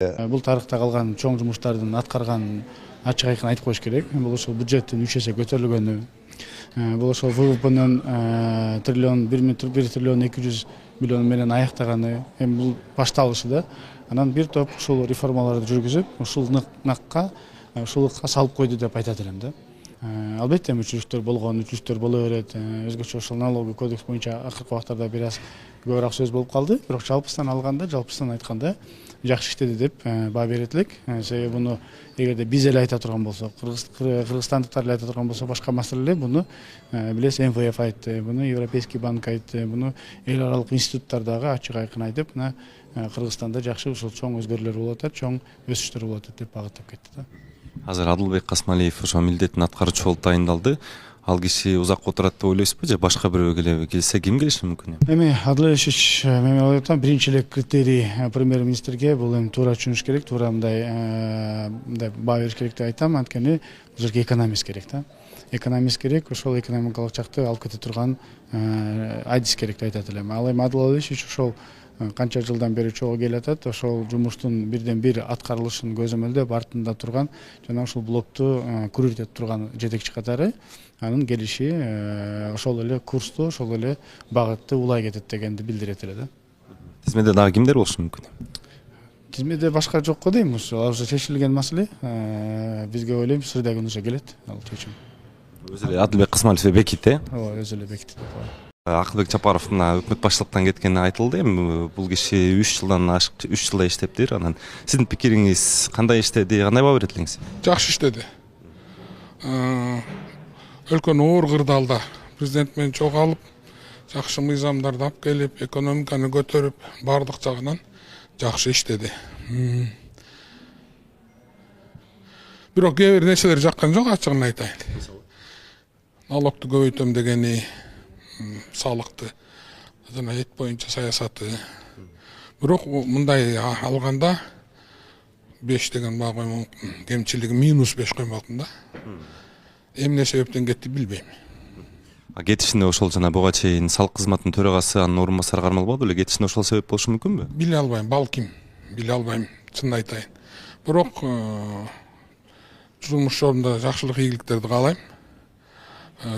Бул тарыхта калган чоң жумуштардын аткарганын ачык айкын айтып коюш керек. Бул ошол бюджеттин 3 эсе көтөрүлгөнү, бул ошол ВВПнын триллион 1 триллион 200 миллион менен аяктаганы, эми бул башталышы да. Анан бир топ ушул реформаларды жүргүзүп, ушул накка ушулукка салып койду деп айтат элем да. Албетте мүчүлүктөр болгон, үчүлүктөр боло берет. Өзгөчө ошол налогий кодекс боюнча акыркы убактарда бир аз көбүрөөк сөз болуп калды. Бирок жалпысынан алганда, жалпысынан айтканда жакшы иштеди деп баа берет элек. Себеби буну эгерде биз эле айта турган болсок, кыргызстандыктар эле айта турган болсо башка маселе эле. Буну билесиз МВФ айтты, буну Европейский банк айтты, буну эл аралык институттар дагы ачык айкын айтып, мына Кыргызстанда жакшы ушул чоң өзгөрүүлөр болуп атат, чоң өсүштөр болуп атат деп багыттап кетти да. Азыр Адылбек Касмалиев ошо милдетин аткаруучу болуп тайындалды. Ал киши узак отурат деп ойлойсузбу же башка бирөө келсе ким келиши мүмкүн? Эми Адыл Ильич, мен ойлойм, биринчи эле критерий премьер-министрге бул эми туура түшүнүш керек, туура мындай баа бериш керек деп айтам. Анткени бул жерге экономист керек да. Экономист керек, ошол экономикалык жакты алып кете турган адис керек деп айтат элем. Ал эми Адыл Ильич ошол канча жылдан бери чогуу келе атат, ошол жумуштун бирден бир аткарылышын көзөмөлдөп артында турган жана ошол блокту күрөйтөп турган жетекчи катары анын келиши ошол эле курсту, ошол эле багытты улай кетет дегенди билдирет эле да. Тизмеде дагы кимдер болушу мүмкүн? Тизмеде башка жок го дейм, ал уже чечилген маселе. Бизге ойлойм, сырда күнүшө келет ал чечим. Өзү эле Адылбек Касмалиев бекит, ооба, өзү эле бекитет. Акылбек Жапаров мына өкмөт баштыктан кеткени айтылды. Эми бул киши 3 жылдай иштептир. Анан сиздин пикириңиз кандай иштеди, кандай баа берет элеңиз? Жакшы иштеди. Өлкөнү оор кырдаалда президент менен чогуу алып, жакшы мыйзамдарды алып келип, экономиканы көтөрүп, бардык жагынан жакшы иштеди. Бирок кээ бир нерселер жаккан жок, ачыгын айтайын. Налогту көбөйтөм дегени, салыкты жана эт боюнча саясаты. Бирок мындай алганда 5 деген баа коймок, кемчилиги -5 коймокмун да. Эмне себептен кетти билбейм. Кетишине ошол жана буга чейин салык кызматынын төрагасы анын орун басары кармалбады беле? Кетишине ошол себеп болушу мүмкүнбү? Биле албайм, балким, биле албайм, чынын айтайын. Бирок жумуш жолунда жакшылык ийгиликтерди каалайм.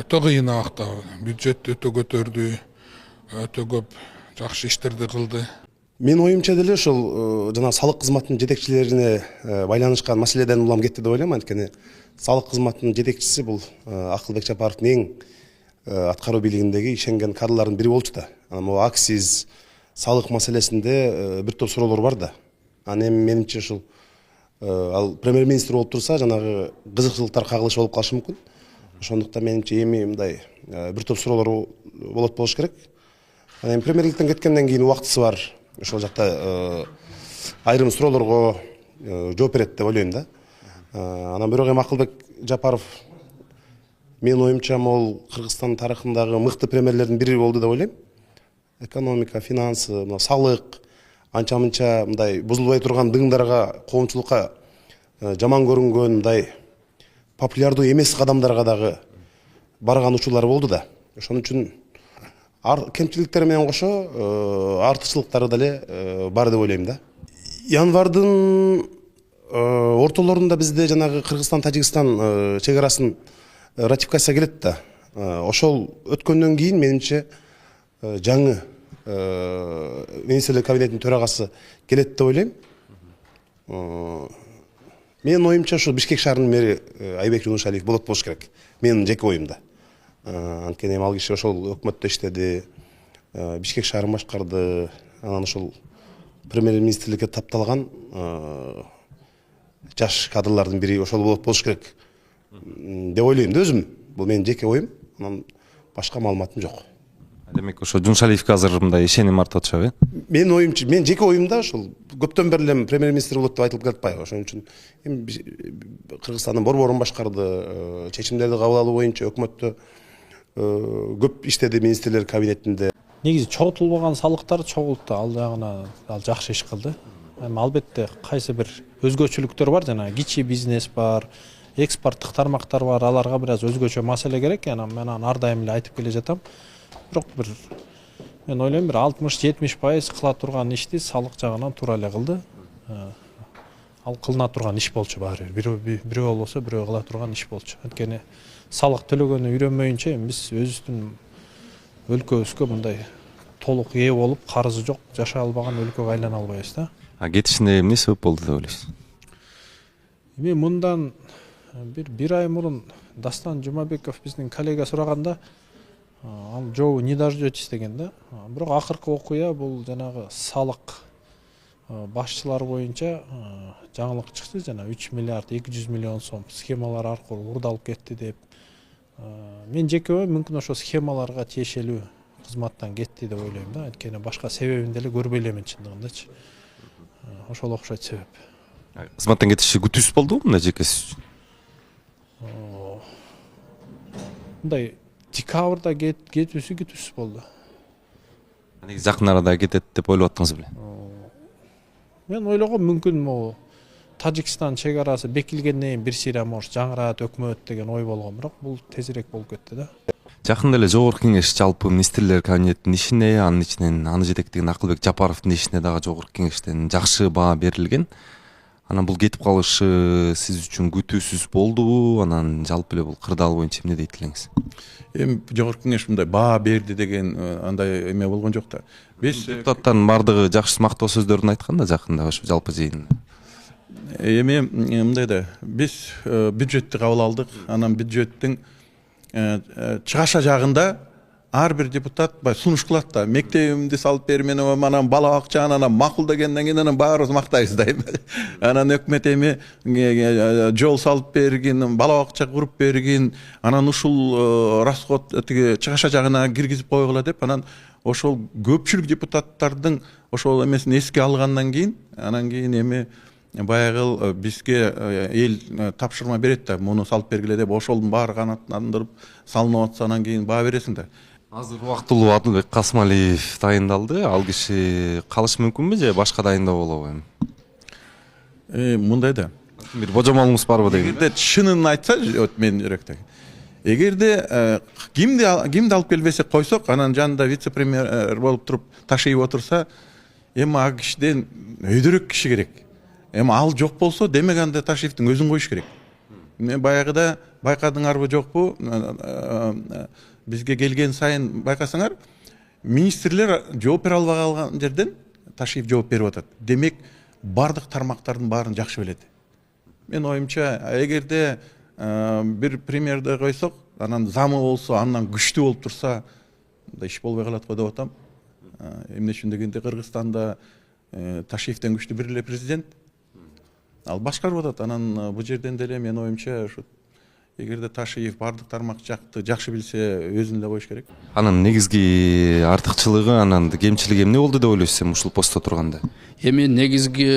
Өтө кыйын абакта бюджетти өтө көтөрдү, өтө көп жакшы иштерди кылды. Мен оюмча деле ошол жана салык кызматынын жетекчилерине байланышкан маселеден улам кетти деп ойлойм. Анткени салык кызматынын жетекчиси бул Акылбек Жапаровдун эң аткаруу бийлигиндеги ишенген кадрлардын бири болчу да. Анан могу акциз, салык маселесинде бир топ суроолор бар да. Анан эми менимче ушул ал премьер-министр болуп турса, жанагы кызыкчылыктар кагылышы болуп калышы мүмкүн. Ошондуктан менимче эми мындай бир топ суроолор болот болуш керек. Анан эми премьерликтен кеткенден кийин убактысы бар. Ошол жакта айрым суроолорго жооп берет деп ойлойм да. Анан бирок эми Акылбек Жапаров менин оюмча могул Кыргызстан тарыхындагы мыкты премьерлердин бири болду деп ойлойм. Экономика, финансы, салык анча-мынча мындай бузулбай турган дыңдарга, коомчулукка жаман көрүнгөн мындай популярдуу эмес кадамдарга дагы барган учурлар болду да. Ошон үчүн кемчиликтери менен кошо артыкчылыктары деле бар деп ойлойм да. Январдын ортолорунда бизде жанагы Кыргызстан-Тажикстан чек арасын ратификация келет да. Ошол өткөндөн кийин менимче жаңы министрлер кабинетинин төрагасы келет деп ойлойм. Менин оюмча ошо Бишкек шаарынын мэри Айбек Жунушалиев болот болуш керек. Менин жеке оюмда. Анткени ал киши ошол өкмөттө иштеди, Бишкек шаарын башкарды, анан ошол премьер-министрликке тапталган жаш кадрлардын бири ошол болот болуш керек деп ойлойм да өзүм. Бул менин жеке оюм, анан башка маалыматым жок. Демек ошо Жунушалиевге азыр мындай ишеним артып атышабы, э? Менин оюмча, мен жеке оюмда ошол көптөн бери эле премьер-министр болот деп айтылып жатпайбы. Ошон үчүн эми Кыргызстандын борборун башкарды, чечимдерди кабыл алуу боюнча өкмөттө көп иштеди министрлер кабинетинде. Негизи чогултулбаган салыктар чогулту, ал жагына ал жакшы иш кылды. Эми албетте кайсы бир өзгөчөлүктөр бар, жана кичи бизнес бар, экспорттук тармактар бар, аларга бир аз өзгөчө маселе керек. Мен аны ар дайым эле айтып келе жатам. Бирок мен ойлойм бир 60-70% кыла турган ишти салык жагынан туура эле кылды. ал кылына турган иш болчу баары бирөө болбосо бирөө кыла турган иш болчу. Анткени салык төлөгөнү үйрөнмөйүнчө биз өзүбүздүн өлкөбүзгө мындай толук ээ болуп карызы жок жашай албаган өлкөгө айлана албайбыз да. Кетишине эмне себеп болду деп ойлойсуз? Эми мындан бир ай мурун Дастан Жумабеков биздин коллега сураганда ал жобу не дождетесь деген да. Бирок акыркы окуя бул жанагы салык башчылар боюнча жаңылык чыкты, жана 3 миллиард 200 миллион сом схемалар аркылуу урдалып кетти деп. Мен жеке ойым мүмкүн ошо схемаларга тиешелүү кызматтан кетти деп ойлойм да. Анткени башка себебин деле көрбөй элемин чындыгындачы. Ошол окшойт себеп. Кызматтан кетиши күтүүсүз болдубу мына жеке сиз үчүн? Мындай декабрда кетүүсү күтүүсүз болду. Негизи жакын арада кетет деп ойлоп аттыңыз беле? Мен ойлогом мүмкүн могу Тажикстан чек арасы бекилгенден кийин бир сыйра может жаңыраат өкмөт деген ой болгон, бирок бул тезирээк болуп кетти да. Жакында эле Жогорку Кеңеш жалпы министрлер кабинетинин ишине, анын ичинен аны жетектеген Акылбек Жапаровдун ишине дагы Жогорку Кеңештен жакшы баа берилген. Анан бул кетип калышы сиз үчүн күтүүсүз болдубу? Анан жалпы эле бул кырдаал боюнча эмне дейт элеңиз? Эми Жогорку Кеңеш мындай баа берди деген андай эме болгон жок да. Биз депутаттардын бардыгы жакшы мактоо сөздөрүн айткан да жакында ошо жалпы жыйында. Эми мындай да, биз бюджетти кабыл алдык. Анан бюджеттин чыгаша жагында ар бир депутат сунуш кылат да. Мектебимди салып бермен, анан бала бакчаны анан макул дегенден кийин анан баарыбыз мактайбыз да. Анан өкмөт эми жол салып бергин, бала бакча куруп бергин, анан ушул расход тиги чыгаша жагына киргизип койгула деп, анан ошол көпчүлүк депутаттардын ошол эмесин эске алгандан кийин, анан кийин эми баягы бизге эл тапшырма берет да, муну салып бергиле деп, ошолдун баары канаттандырып салынып атса анан кийин баа бересиң да. Азыр убактылуу Адылбек Касымалиев дайындалды. Ал киши калышы мүмкүнбү же башка дайындоо болобу эми? Мындай да. Бир божомолуңуз барбы деген? Эгерде чынын айтса, мен жүрөктө. Эгерде кимди алып келбесек койсок, анан жанында вице-премьер болуп туруп Ташиев отурса, эми ал кишиден өйдөрөк киши керек. Эми ал жок болсо, демек анда Ташиевдин өзүн коюш керек. Мен баягыда байкадыңарбы жокпу? Бизге келген сайын байкасаңар, министрлер жооп бере албай калган жерден Ташиев жооп берип атат. Демек, бардык тармактардын баарын жакшы билет. Мен оюмча, эгерде бир премьерди койсок, анан замы болсо, андан күчтүү болуп турса, мындай иш болбой калат го деп атам. Эмне үчүн дегенде Кыргызстанда Ташиевден күчтүү бир эле президент. Ал башкарып атат. Анан бул жерден деле мен оюмча, эгерде Ташиев бардык тармак жакты жакшы билсе, өзүн эле коюш керек. Анын негизги артыкчылыгы, анан кемчилиги эмне болду деп ойлойсуз ушул постто турганда? Эми негизги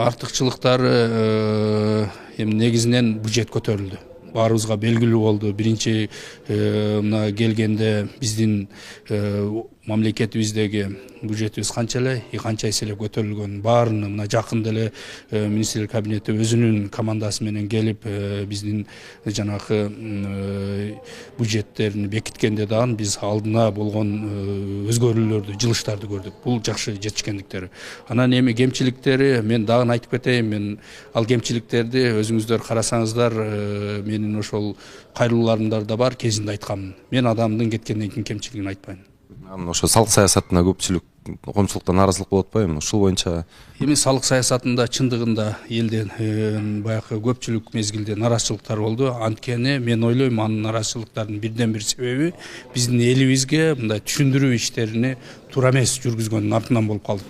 артыкчылыктары эми негизинен бюджет көтөрүлдү. Баарыбызга белгилүү болду. Биринчи мына келгенде биздин мамлекетибиздеги бюджетибиз канча эле, канча эселеп көтөрүлгөн, баарын мына жакында эле министрлер кабинети өзүнүн командасы менен келип биздин жанагы бюджеттерин бекиткенде дагы биз алдына болгон өзгөрүүлөрдү, жылыштарды көрдүк. Бул жакшы жетишкендиктери. Анан эми кемчиликтери мен дагы айтып кетейин, мен ал кемчиликтерди өзүңүздөр карасаңыздар, менин ошол кайрылууларымдар да бар, кезинде айтканмын. Мен адамдын кеткенден кийин кемчилигин айтпайм. Анан ошо салык саясатына көпчүлүк коомчулуктан нааразылык болуп атпайбы? Ушул боюнча эми салык саясатында чындыгында элден баягы көпчүлүк мезгилде нараазычылыктар болду. Анткени мен ойлойм, анын нараазычылыктардын бирден бир себеби биздин элибизге мындай түшүндүрүү иштерини туура эмес жүргүзгөндүн артынан болуп калды.